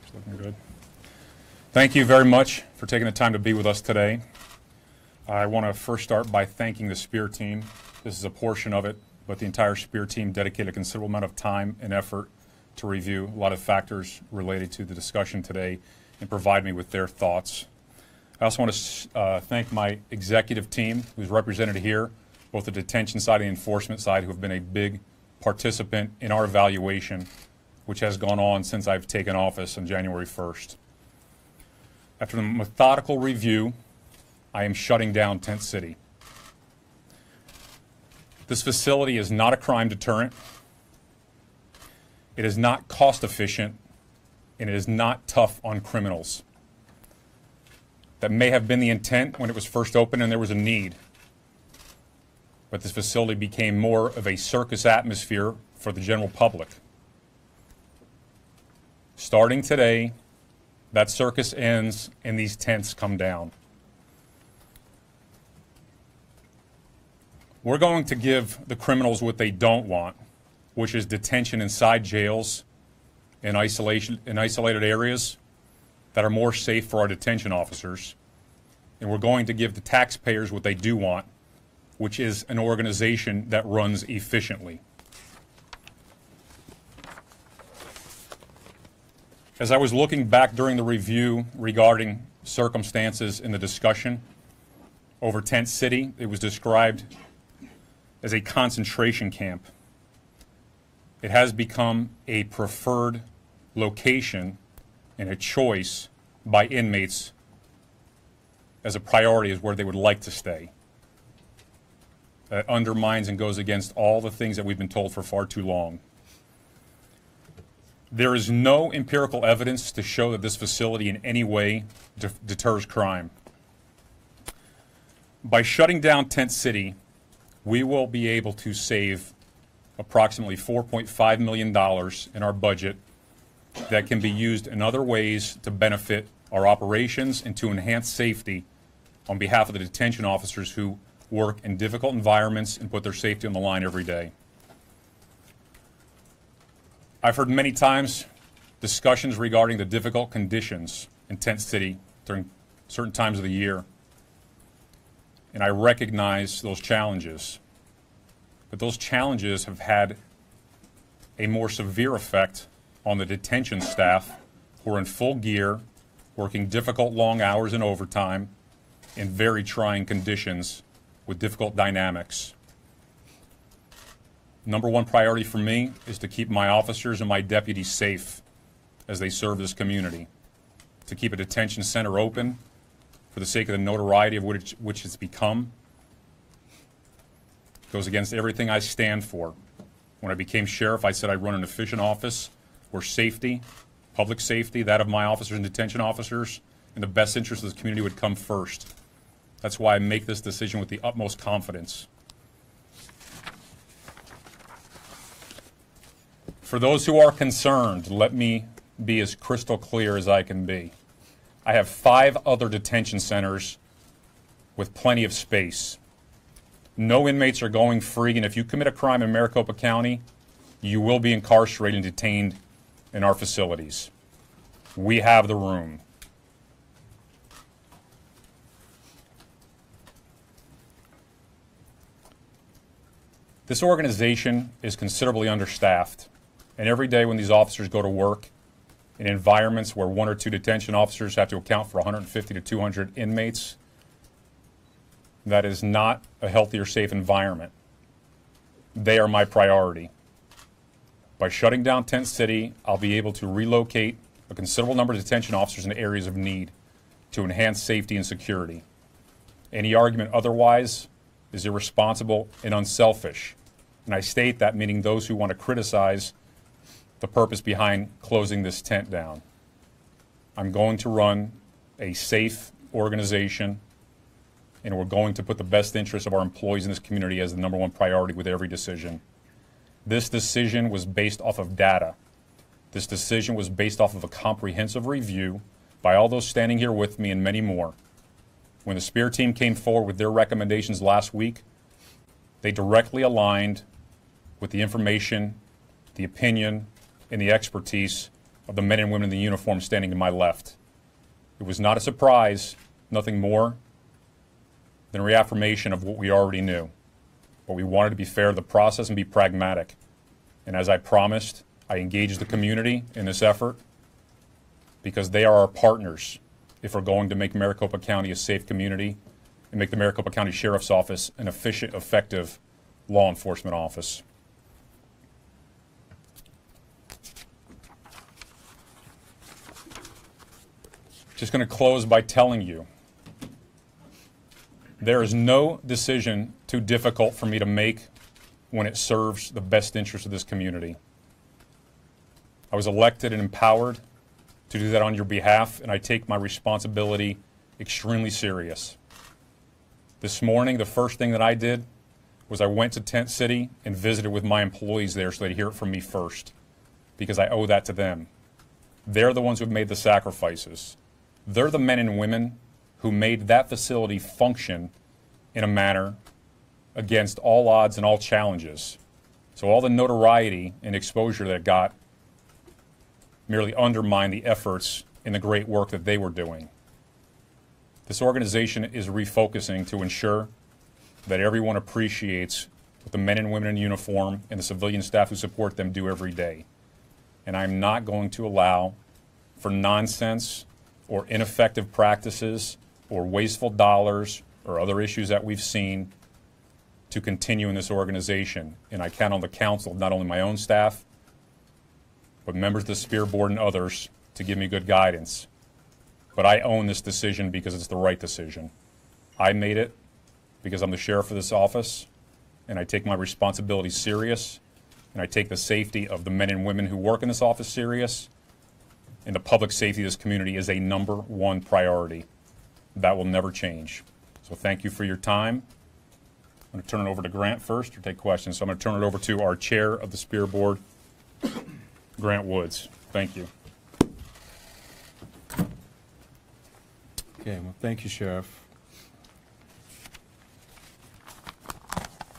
It's looking good. Thank you very much for taking the time to be with us today. I want to first start by thanking the SPEAR team. This is a portion of it, but the entire SPEAR team dedicated a considerable amount of time and effort to review a lot of factors related to the discussion today and provide me with their thoughts. I also want to thank my executive team who's represented here, both the detention side and the enforcement side, who have been a big participant in our evaluation, which has gone on since I've taken office on January 1st. After the methodical review, I am shutting down Tent City. This facility is not a crime deterrent. It is not cost efficient, and it is not tough on criminals. That may have been the intent when it was first opened and there was a need. But this facility became more of a circus atmosphere for the general public. Starting today, that circus ends and these tents come down. We're going to give the criminals what they don't want, which is detention inside jails in isolated areas that are more safe for our detention officers. And we're going to give the taxpayers what they do want, which is an organization that runs efficiently. As I was looking back during the review regarding circumstances in the discussion over Tent City, it was described as a concentration camp. It has become a preferred location and a choice by inmates as a priority as where they would like to stay. That undermines and goes against all the things that we've been told for far too long. There is no empirical evidence to show that this facility in any way deters crime. By shutting down Tent City, we will be able to save approximately $4.5 million in our budget that can be used in other ways to benefit our operations and to enhance safety on behalf of the detention officers who work in difficult environments and put their safety on the line every day. I've heard many times discussions regarding the difficult conditions in Tent City during certain times of the year, and I recognize those challenges. But those challenges have had a more severe effect on the detention staff who are in full gear, working difficult long hours and overtime in very trying conditions with difficult dynamics. Number one priority for me is to keep my officers and my deputies safe as they serve this community, to keep a detention center open for the sake of the notoriety of which it's become. It goes against everything I stand for. When I became sheriff, I said I'd run an efficient office where safety, public safety, that of my officers and detention officers, and the best interest of the community would come first. That's why I make this decision with the utmost confidence. For those who are concerned, let me be as crystal clear as I can be. I have 5 other detention centers with plenty of space. No inmates are going free, and if you commit a crime in Maricopa County, you will be incarcerated and detained in our facilities. We have the room. This organization is considerably understaffed, and every day when these officers go to work in environments where 1 or 2 detention officers have to account for 150 to 200 inmates, that is not a healthy or safe environment. They are my priority. By shutting down Tent City, I'll be able to relocate a considerable number of detention officers in areas of need to enhance safety and security. Any argument otherwise is irresponsible and unselfish. And I state that meaning those who want to criticize the purpose behind closing this tent down. I'm going to run a safe organization, and we're going to put the best interests of our employees in this community as the number one priority with every decision. This decision was based off of data. This decision was based off of a comprehensive review by all those standing here with me and many more. When the SPEAR team came forward with their recommendations last week, they directly aligned with the information, the opinion, and the expertise of the men and women in the uniform standing to my left. It was not a surprise, nothing more than a reaffirmation of what we already knew. But we wanted to be fair to the process and be pragmatic. And as I promised, I engaged the community in this effort because they are our partners if we're going to make Maricopa County a safe community and make the Maricopa County Sheriff's Office an efficient, effective law enforcement office. Just going to close by telling you there is no decision too difficult for me to make when it serves the best interest of this community. I was elected and empowered to do that on your behalf, and I take my responsibility extremely serious. This morning, the first thing that I did was I went to Tent City and visited with my employees there so they'd hear it from me first, because I owe that to them. They're the ones who've made the sacrifices. They're the men and women who made that facility function in a manner against all odds and all challenges. So all the notoriety and exposure that it got merely undermined the efforts and the great work that they were doing. This organization is refocusing to ensure that everyone appreciates what the men and women in uniform and the civilian staff who support them do every day. And I'm not going to allow for nonsense or ineffective practices or wasteful dollars or other issues that we've seen to continue in this organization. And I count on the counsel of not only my own staff, but members of the Spear Board and others to give me good guidance. But I own this decision because it's the right decision. I made it because I'm the sheriff of this office, and I take my responsibility serious, and I take the safety of the men and women who work in this office serious, and the public safety of this community is a #1 priority. That will never change. So thank you for your time. I'm going to turn it over to Grant first or take questions. So I'm going to turn it over to our chair of the Spear Board, Grant Woods. Thank you. Okay, well, thank you, Sheriff.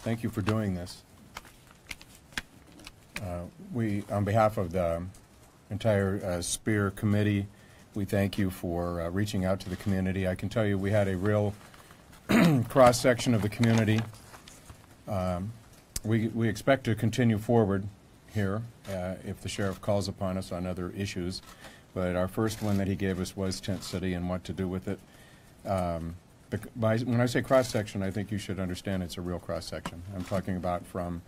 Thank you for doing this. On behalf of the entire Spear Committee, we thank you for reaching out to the community. I can tell you we had a real cross-section of the community. We expect to continue forward here if the sheriff calls upon us on other issues. But our first one that he gave us was Tent City and what to do with it. When I say cross-section, I think you should understand it's a real cross-section. I'm talking about from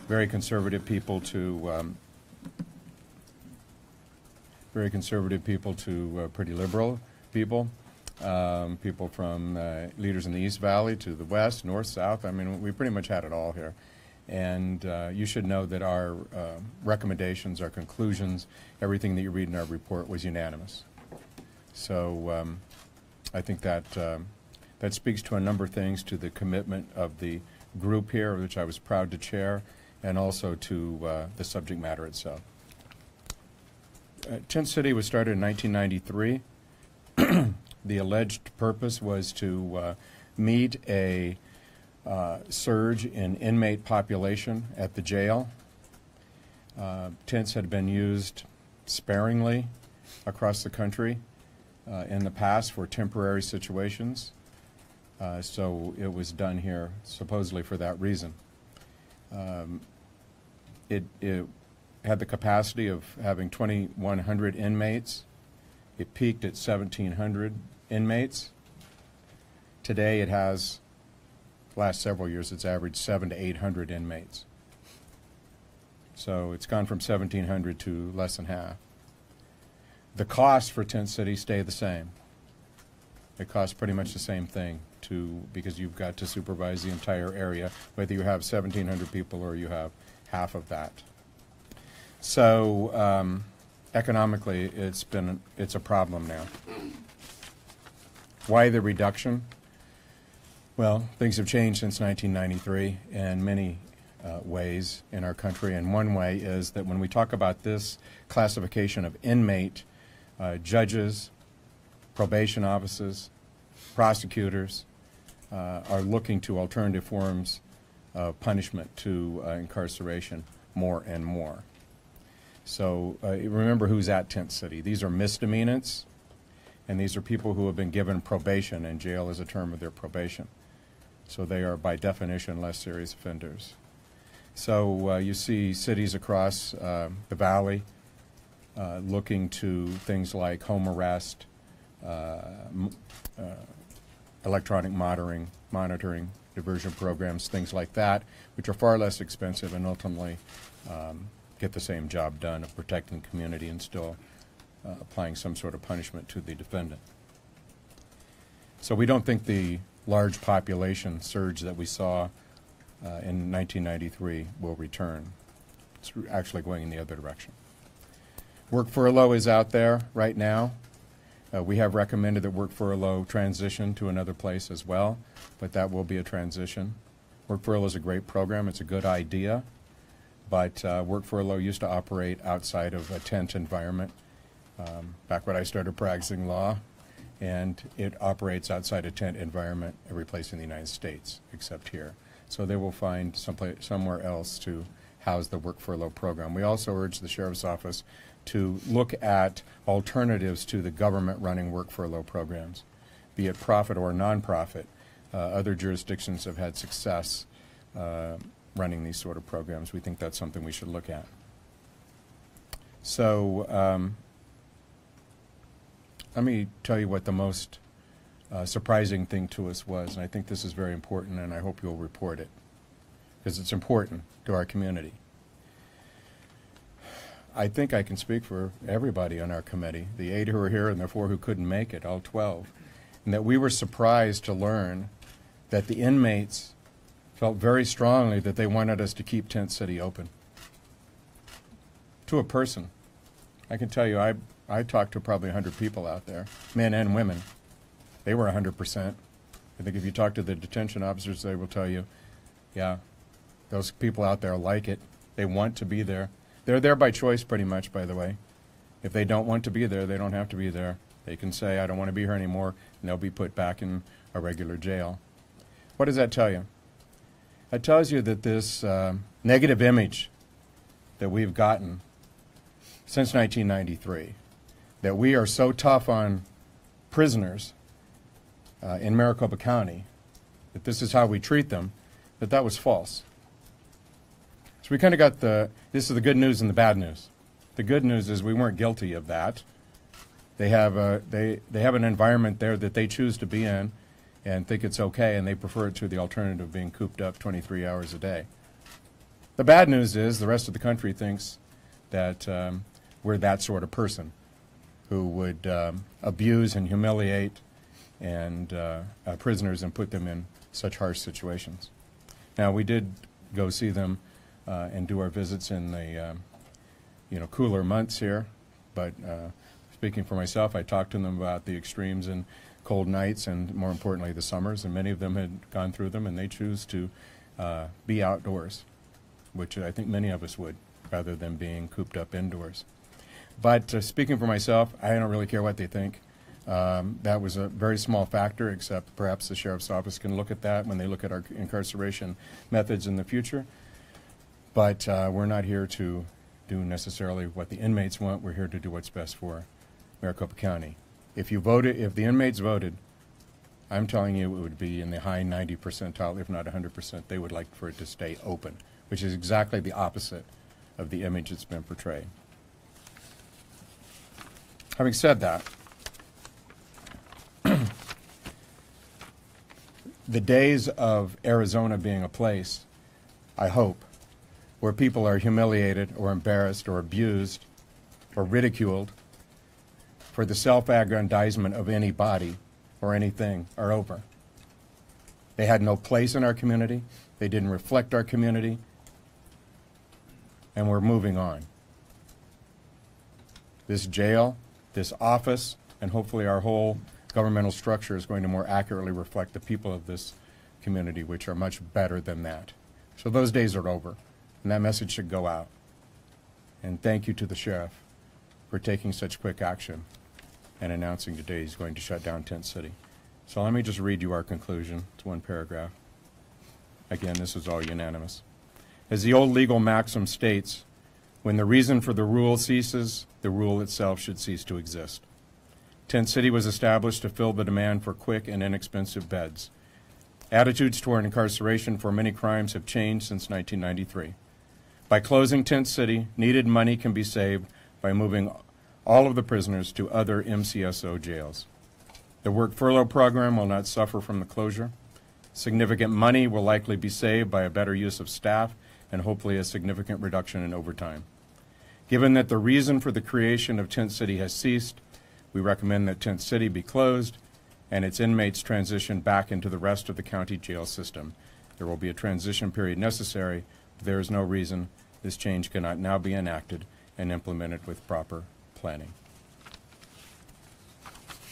very conservative people to pretty liberal people. People from leaders in the East Valley to the West, North, South. I mean, we pretty much had it all here. And you should know that our recommendations, our conclusions, everything that you read in our report was unanimous. So I think that that speaks to a number of things, to the commitment of the group here, which I was proud to chair, and also to the subject matter itself. Tent City was started in 1993. The alleged purpose was to meet a surge in inmate population at the jail. Tents had been used sparingly across the country in the past for temporary situations, so it was done here supposedly for that reason. It had the capacity of having 2,100 inmates. It peaked at 1,700 inmates. Today it has, last several years, it's averaged 700 to 800 inmates. So it's gone from 1,700 to less than half. The costs for Tent City stay the same. It costs pretty much the same thing because you've got to supervise the entire area, whether you have 1,700 people or you have half of that. So economically, it's a problem now. Why the reduction? Well, things have changed since 1993 in many ways in our country, and one way is that when we talk about this classification of inmate, judges, probation officers, prosecutors are looking to alternative forms of punishment to incarceration more and more. So remember who's at Tent City. These are misdemeanants, and these are people who have been given probation, and jail is a term of their probation. So they are, by definition, less serious offenders. So you see cities across the valley looking to things like home arrest, electronic monitoring, diversion programs, things like that, which are far less expensive and ultimately get the same job done of protecting the community and still applying some sort of punishment to the defendant. So we don't think the large population surge that we saw in 1993 will return. It's actually going in the other direction. Work furlough is out there right now. We have recommended that work furlough transition to another place as well, but that will be a transition. Work furlough is a great program. It's a good idea, but work furlough used to operate outside of a tent environment back when I started practicing law, and it operates outside a tent environment every place in the United States except here. So they will find somewhere else to house the work furlough program. We also urge the Sheriff's Office to look at alternatives to the government running work furlough programs, be it profit or nonprofit. Other jurisdictions have had success running these sort of programs. We think that's something we should look at. So let me tell you what the most surprising thing to us was, and I think this is very important, and I hope you'll report it, because it's important to our community. I think I can speak for everybody on our committee, the 8 who are here and the 4 who couldn't make it, all 12, and that we were surprised to learn that the inmates felt very strongly that they wanted us to keep Tent City open. To a person. I can tell you, I talked to probably 100 people out there, men and women. They were 100%. I think if you talk to the detention officers, they will tell you, yeah, those people out there like it. They want to be there. They're there by choice, pretty much, by the way. If they don't want to be there, they don't have to be there. They can say, I don't want to be here anymore, and they'll be put back in a regular jail. What does that tell you? It tells you that this negative image that we've gotten since 1993, that we are so tough on prisoners in Maricopa County, that this is how we treat them, that was false. So we kind of got this is the good news and the bad news. The good news is we weren't guilty of that. They have an environment there that they choose to be in and think it's okay, and they prefer it to the alternative of being cooped up 23 hours a day. The bad news is the rest of the country thinks that we're that sort of person who would abuse and humiliate and prisoners and put them in such harsh situations. Now, we did go see them and do our visits in the cooler months here, but speaking for myself, I talked to them about the extremes and cold nights and, more importantly, the summers, and many of them had gone through them, and they choose to be outdoors, which I think many of us would, rather than being cooped up indoors. But speaking for myself, I don't really care what they think. That was a very small factor, except perhaps the Sheriff's Office can look at that when they look at our incarceration methods in the future. But we're not here to do necessarily what the inmates want. We're here to do what's best for Maricopa County. If the inmates voted, I'm telling you it would be in the high 90 percentile, if not 100%. They would like for it to stay open, which is exactly the opposite of the image that's been portrayed. Having said that, the days of Arizona being a place, I hope, where people are humiliated or embarrassed or abused or ridiculed for the self-aggrandizement of any body or anything are over. They had no place in our community. They didn't reflect our community. And we're moving on. This jail, this office, and hopefully our whole governmental structure is going to more accurately reflect the people of this community, which are much better than that. So those days are over, and that message should go out. And thank you to the sheriff for taking such quick action and announcing today he's going to shut down Tent City. So let me just read you our conclusion. It's one paragraph. Again, this is all unanimous. As the old legal maxim states, When the reason for the rule ceases, the rule itself should cease to exist. Tent City was established to fill the demand for quick and inexpensive beds. Attitudes toward incarceration for many crimes have changed since 1993. By closing Tent City, needed money can be saved by moving all of the prisoners to other MCSO jails. The work furlough program will not suffer from the closure. Significant money will likely be saved by a better use of staff and hopefully a significant reduction in overtime. Given that the reason for the creation of Tent City has ceased, we recommend that Tent City be closed and its inmates transition back into the rest of the county jail system. There will be a transition period necessary, but there is no reason this change cannot now be enacted and implemented with proper planning.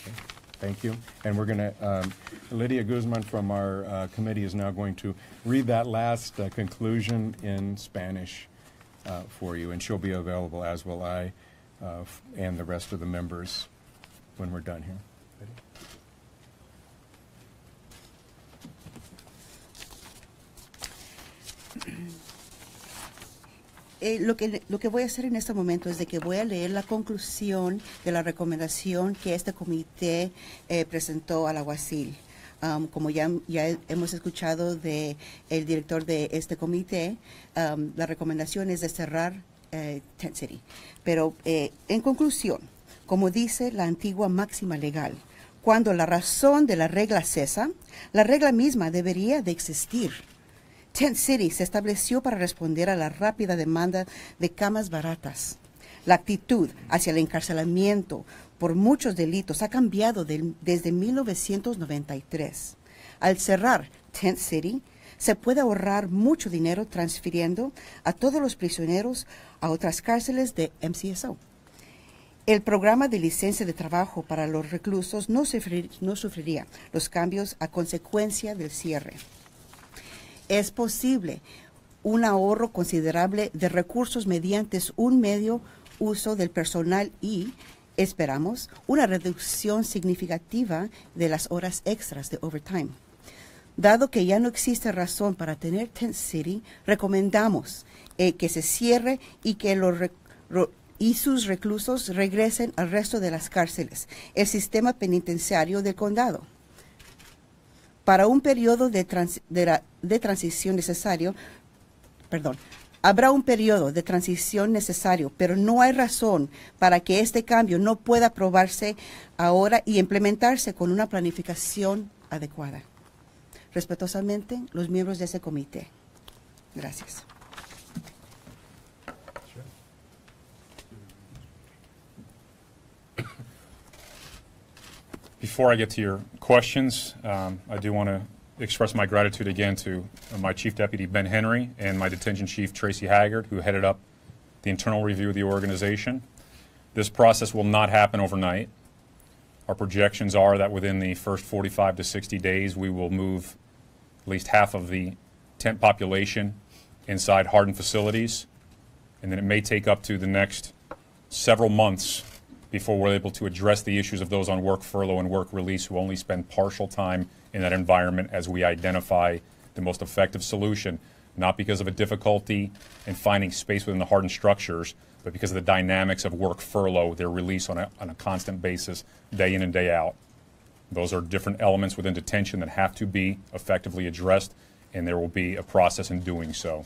Okay. Thank you. And we're going to, Lydia Guzman from our committee is now going to read that last conclusion in Spanish for you, and she'll be available, as will I, and the rest of the members when we're done here. Lo que voy a hacer en este momento es de que voy a leer la conclusión de la recomendación que este comité presentó al alguacil. Como ya hemos escuchado del director de este comité, la recomendación es de cerrar Tent City. Pero en conclusión, como dice la antigua máxima legal, cuando la razón de la regla cesa, la regla misma debería de existir. Tent City se estableció para responder a la rápida demanda de camas baratas. La actitud hacia el encarcelamiento por muchos delitos ha cambiado desde 1993. Al cerrar Tent City, se puede ahorrar mucho dinero transfiriendo a todos los prisioneros a otras cárceles de MCSO. El programa de licencia de trabajo para los reclusos no sufriría los cambios a consecuencia del cierre. Es posible un ahorro considerable de recursos mediante un medio uso del personal y, esperamos, una reducción significativa de las horas extras de overtime. Dado que ya no existe razón para tener Tent City, recomendamos que se cierre y que sus reclusos regresen al resto de las cárceles, el sistema penitenciario del condado. Para un periodo de transición necesario, habrá un periodo de transición necesario, pero no hay razón para que este cambio no pueda aprobarse ahora y implementarse con una planificación adecuada. Respetuosamente, los miembros de ese comité. Gracias. Before I get to your questions, I do want to express my gratitude again to my Chief Deputy, Ben Henry, and my Detention Chief, Tracy Haggard, who headed up the internal review of the organization. This process will not happen overnight. Our projections are that within the first 45 to 60 days, we will move at least half of the tent population inside hardened facilities, and then it may take up to the next several months before we're able to address the issues of those on work furlough and work release who only spend partial time in that environment as we identify the most effective solution, not because of a difficulty in finding space within the hardened structures, but because of the dynamics of work furlough, their release on a constant basis, day in and day out. Those are different elements within detention that have to be effectively addressed, and there will be a process in doing so.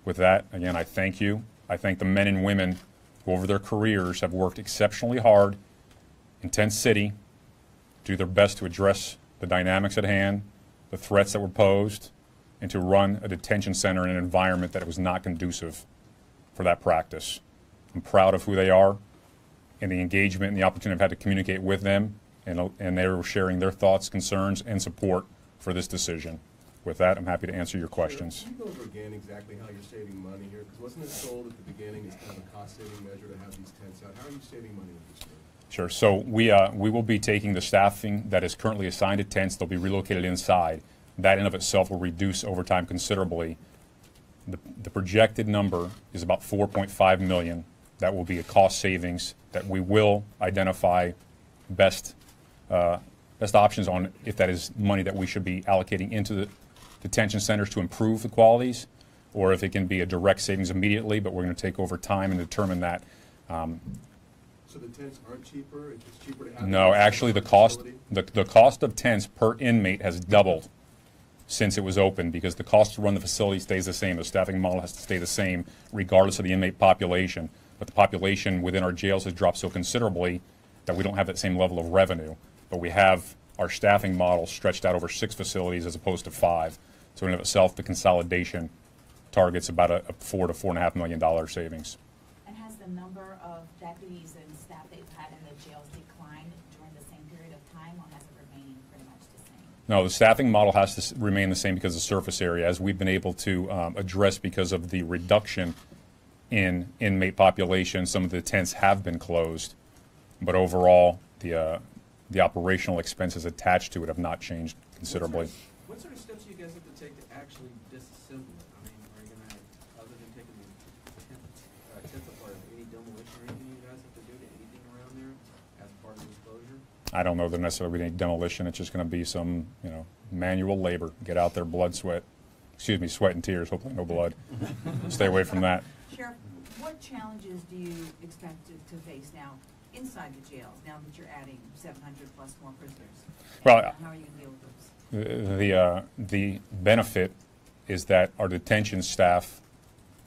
With that, again, I thank you. I thank the men and women who over their careers have worked exceptionally hard in Tent City, do their best to address the dynamics at hand, the threats that were posed, and to run a detention center in an environment that was not conducive for that practice. I'm proud of who they are and the engagement and the opportunity I've had to communicate with them, and they were sharing their thoughts, concerns, and support for this decision. With that, I'm happy to answer your questions. Can you go over again exactly how you're saving money here? Because wasn't it sold at the beginning as kind of a cost-saving measure to have these tents out? How are you saving money with this? Sure. So we will be taking the staffing that is currently assigned to tents. They'll be relocated inside. That in of itself will reduce overtime considerably. The projected number is about $4.5 million. That will be a cost savings that we will identify best options on if that is money that we should be allocating into the detention centers to improve the qualities, or if it can be a direct savings immediately, but we're going to take over time and determine that. So the tents aren't cheaper? It's just cheaper to have No, them in actually the the cost, facility? the cost of tents per inmate has doubled since it was open, because the cost to run the facility stays the same. The staffing model has to stay the same regardless of the inmate population. But the population within our jails has dropped so considerably that we don't have that same level of revenue. But we have our staffing model stretched out over 6 facilities as opposed to 5. So in and of itself, the consolidation targets about a $4 to $4.5 million savings. And has the number of deputies and staff that you've had in the jails declined during the same period of time, or has it remained pretty much the same? No, the staffing model has to remain the same because of surface area, as we've been able to address because of the reduction in inmate population. Some of the tents have been closed, but overall, the operational expenses attached to it have not changed considerably. What sort of steps do you guys have to take to actually disassemble it? I mean, are you going to, other than taking the tent apart, any demolition or anything you guys have to do to anything around there as part of this closure? I don't know that necessarily we need demolition. It's just going to be some, manual labor. Get out there, sweat and tears. Hopefully no blood. Stay away from that. Sheriff, what challenges do you expect to face now inside the jails, now that you're adding 700 plus more prisoners? Well, And how are you going to deal with those? The benefit is that our detention staff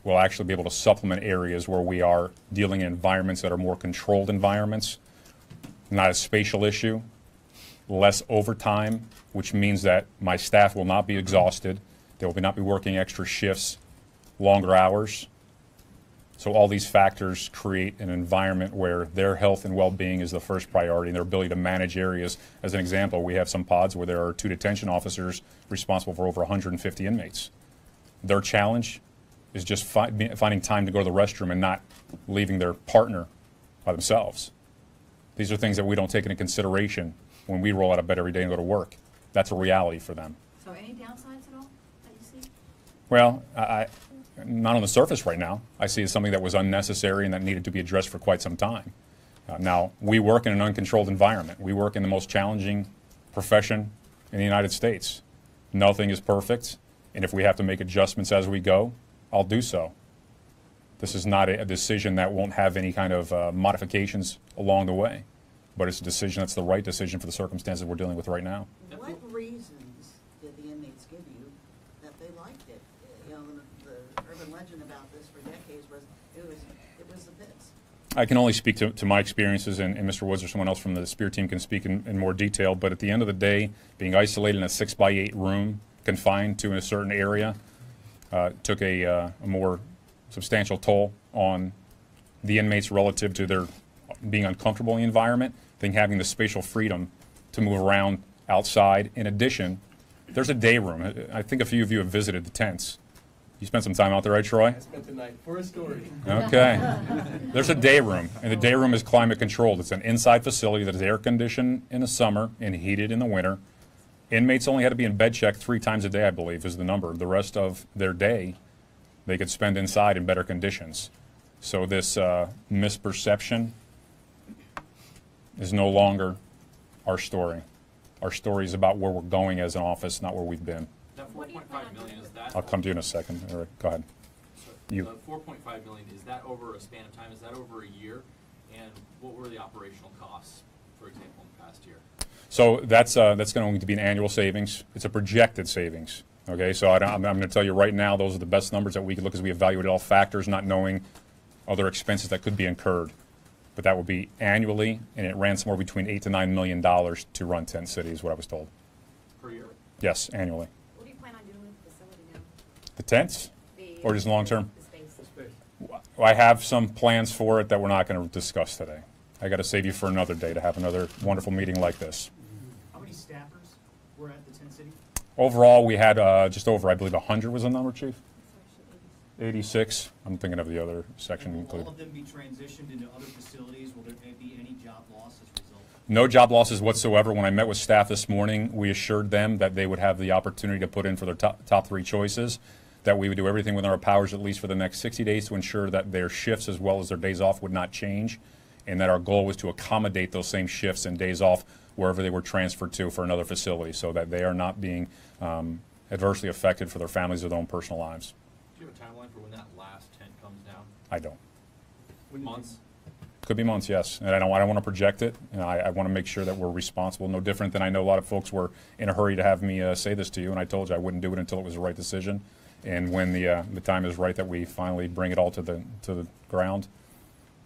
will actually be able to supplement areas where we are dealing in environments that are more controlled environments, not a spatial issue, less overtime, which means that my staff will not be exhausted. They will not be working extra shifts, longer hours. So all these factors create an environment where their health and well-being is the first priority, and their ability to manage areas. As an example, we have some pods where there are 2 detention officers responsible for over 150 inmates. Their challenge is just finding time to go to the restroom and not leaving their partner by themselves. These are things that we don't take into consideration when we roll out of bed every day and go to work. That's a reality for them. So any downsides at all that you see? Well, not on the surface right now. I see it as something that was unnecessary and that needed to be addressed for quite some time. Now, we work in an uncontrolled environment. We work in the most challenging profession in the United States. Nothing is perfect, and if we have to make adjustments as we go, I'll do so. This is not a decision that won't have any kind of modifications along the way, but it's a decision that's the right decision for the circumstances we're dealing with right now. What reasons did the inmates give you that they liked it? The urban legend about this for decades was it was the pits. I can only speak to my experiences, and Mr. Woods or someone else from the SPEAR team can speak in more detail, but at the end of the day, being isolated in a 6x8 room, confined to a certain area, took a more substantial toll on the inmates relative to their being uncomfortable in the environment than having the spatial freedom to move around outside. In addition, there's a day room. I think a few of you have visited the tents. You spent some time out there, right, Troy? I spent the night for a story. Okay. There's a day room, and the day room is climate controlled. It's an inside facility that is air conditioned in the summer and heated in the winter. Inmates only had to be in bed check 3 times a day, I believe, is the number. The rest of their day they could spend inside in better conditions. So this misperception is no longer our story. Our story is about where we're going as an office, not where we've been. That 4.5 million, is that? I'll come to you in a second. Eric, go ahead. You. The 4.5 million, is that over a span of time? Is that over a year? And what were the operational costs, for example, in the past year? So that's going to be an annual savings. It's a projected savings. Okay, so I'm going to tell you right now, those are the best numbers that we could look as we evaluated all factors, not knowing other expenses that could be incurred. But that would be annually, and it ran somewhere between $8 to $9 million to run Tent City, is what I was told. Per year? Yes, annually. What do you plan on doing with the facility now? The tents, or just long term? The space. I have some plans for it that we're not going to discuss today. I got to save you for another day to have another wonderful meeting like this. How many staffers were at the Tent City? Overall, we had just over, I believe, 100 was the number, Chief? 86. I'm thinking of the other section Will included. all of them be transitioned into other facilities? Will there be any job loss as a result? No job losses whatsoever. When I met with staff this morning, we assured them that they would have the opportunity to put in for their top 3 choices, that we would do everything within our powers, at least for the next 60 days, to ensure that their shifts as well as their days off would not change, and that our goal was to accommodate those same shifts and days off wherever they were transferred to for another facility, so that they are not being adversely affected for their families or their own personal lives. Do you have a timeline for when that last tent comes down? I don't. Months? Could be months, yes. And I don't want to project it. And I want to make sure that we're responsible. No different than I know a lot of folks were in a hurry to have me say this to you, and I told you I wouldn't do it until it was the right decision. And when the time is right that we finally bring it all to the ground,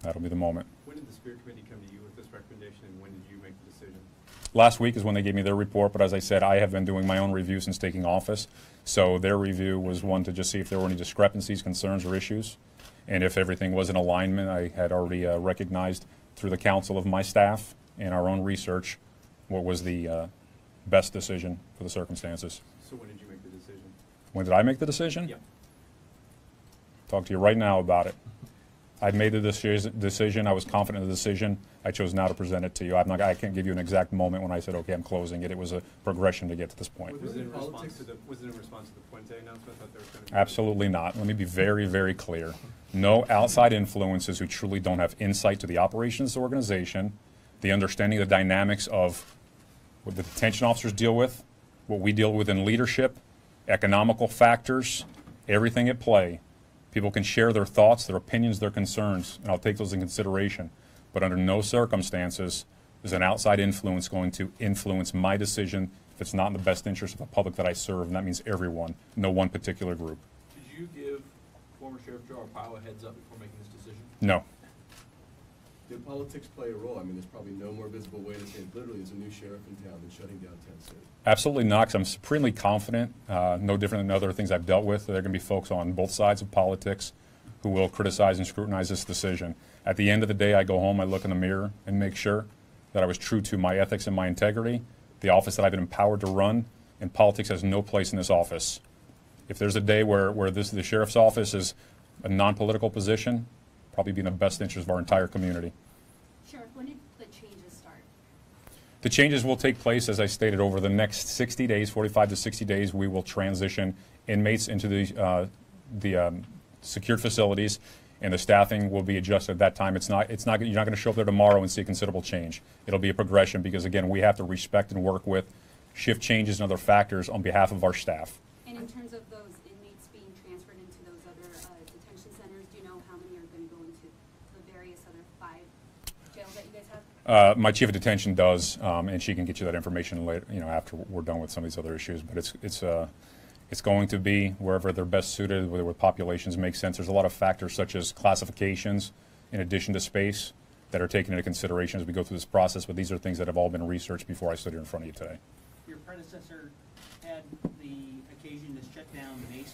that'll be the moment. When did the Spirit Committee come to you with this recommendation, and when did you make the decision? Last week is when they gave me their report, but as I said, I have been doing my own review since taking office. So their review was one to just see if there were any discrepancies, concerns, or issues. And if everything was in alignment, I had already recognized through the counsel of my staff and our own research what was the best decision for the circumstances. So when did you make the decision? When did I make the decision? Yep. Talk to you right now about it. I'd made the decision. I was confident in the decision. I chose now to present it to you. I can't give you an exact moment when I said, okay, I'm closing it. It was a progression to get to this point. Was it in response to the Puente announcement? I thought there was going to be Absolutely not. Let me be very, very clear. No outside influences who truly don't have insight to the operations of the organization, the understanding of the dynamics of what the detention officers deal with, what we deal with in leadership, economical factors, everything at play. People can share their thoughts, their opinions, their concerns, and I'll take those in consideration. But under no circumstances is an outside influence going to influence my decision if it's not in the best interest of the public that I serve, and that means everyone, no one particular group. Did you give former Sheriff Joe Arpaio a heads up before making this decision? No. Did politics play a role? I mean, there's probably no more visible way to say it literally there's a new sheriff in town than shutting down Tent City. Absolutely not, because I'm supremely confident, no different than other things I've dealt with. There are going to be folks on both sides of politics who will criticize and scrutinize this decision. At the end of the day, I go home, I look in the mirror, and make sure that I was true to my ethics and my integrity, the office that I've been empowered to run, and politics has no place in this office. If there's a day where the sheriff's office is a non-political position, probably be in the best interest of our entire community. Sheriff, when did the changes start? The changes will take place, as I stated, over the next 60 days, 45 to 60 days. We will transition inmates into the secured facilities, and the staffing will be adjusted at that time. You're not going to show up there tomorrow and see a considerable change. It'll be a progression because, again, we have to respect and work with shift changes and other factors on behalf of our staff. And in terms of those inmates being transferred into those other detention centers, do you know how many are going to go into the various other 5 jails that you guys have? My chief of detention does, and she can get you that information later, after we're done with some of these other issues. But it's going to be wherever they're best suited, where populations make sense. There's a lot of factors such as classifications, in addition to space, that are taken into consideration as we go through this process. But these are things that have all been researched before I stood here in front of you today. Your predecessor had the occasion to shut down Mesa's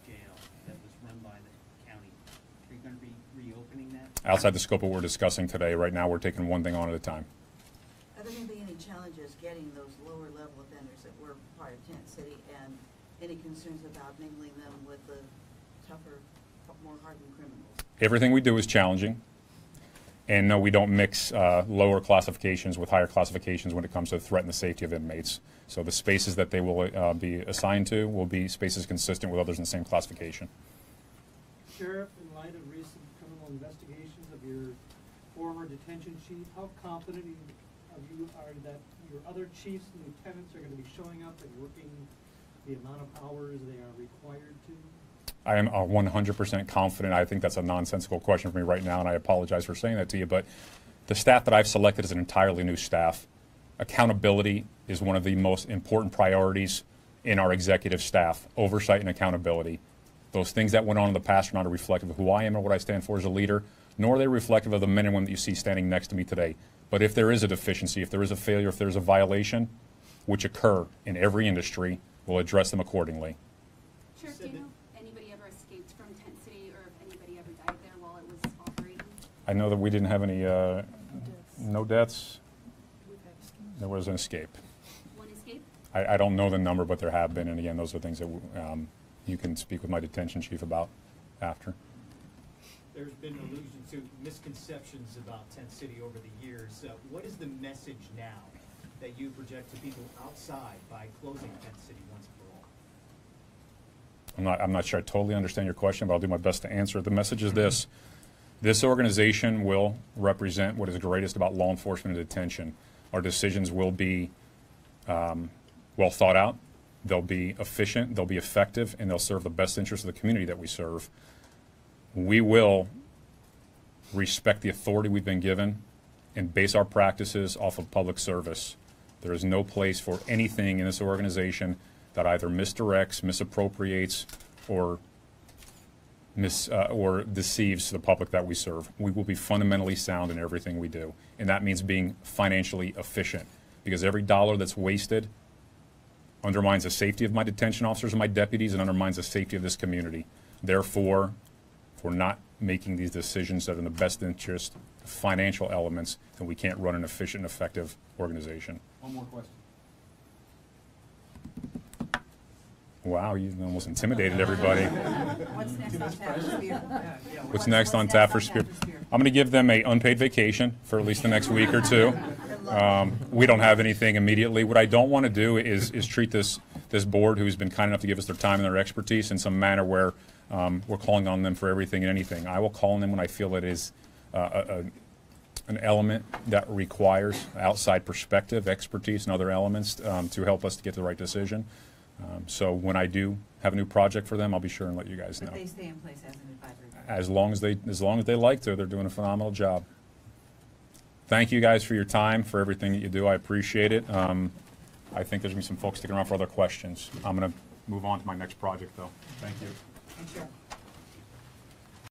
jail that was run by the county. Are you going to be reopening that? Outside the scope of what we're discussing today, right now we're taking one thing on at a time. Are there going to be any challenges getting those lower level offenders that were part of Tent City, and any concerns about mingling them with the tougher, more hardened criminals? Everything we do is challenging. And no, we don't mix lower classifications with higher classifications when it comes to the threat and the safety of inmates. So the spaces that they will be assigned to will be spaces consistent with others in the same classification. Sheriff, in light of recent criminal investigations of your former detention chief, how confident of you are that your other chiefs and lieutenants are going to be showing up and working the amount of hours they are required to? I am 100% confident. I think that's a nonsensical question for me right now, and I apologize for saying that to you, but the staff that I've selected is an entirely new staff. Accountability is one of the most important priorities in our executive staff, oversight and accountability. Those things that went on in the past are not reflective of who I am or what I stand for as a leader, nor are they reflective of the men and women that you see standing next to me today. But if there is a deficiency, if there is a failure, if there is a violation, which occur in every industry, we'll address them accordingly. Sheriff, do you know if anybody ever escaped from Tent City or if anybody ever died there while it was operating? I know that we didn't have any, no deaths. There was an escape. One escape? I don't know the number, but there have been, and again, those are things that you can speak with my detention chief about after. There's been allusion to misconceptions about Tent City over the years. What is the message now that you project to people outside by closing Tent City once and for all? I'm not sure I totally understand your question, but I'll do my best to answer it. The message is this. This organization will represent what is greatest about law enforcement and detention. Our decisions will be well thought out, They'll be efficient, they'll be effective, and they'll serve the best interest of the community that we serve. We will respect the authority we've been given and base our practices off of public service. There is no place for anything in this organization that either misdirects, misappropriates, or deceives the public that we serve. We will be fundamentally sound in everything we do, and that means being financially efficient, because every dollar that's wasted undermines the safety of my detention officers and my deputies and undermines the safety of this community. Therefore, if we're not making these decisions that are in the best interest of financial elements, then we can't run an efficient and effective organization. One more question. Wow, you almost intimidated everybody. What's next on tap for Spear? What's next on tap for Spear? I'm going to give them an unpaid vacation for at least the next week or two. We don't have anything immediately. What I don't want to do is treat this board, who's been kind enough to give us their time and their expertise, in some manner where we're calling on them for everything and anything. I will call on them when I feel it is an element that requires outside perspective, expertise, and other elements to help us to get the right decision. So when I do have a new project for them, I'll be sure and let you guys know. But they stay in place as an advisory board. As long as they like to, they're doing a phenomenal job. Thank you guys for your time, for everything that you do. I appreciate it. I think there's going to be some folks sticking around for other questions. I'm going to move on to my next project, though. Thank you. And Sheriff.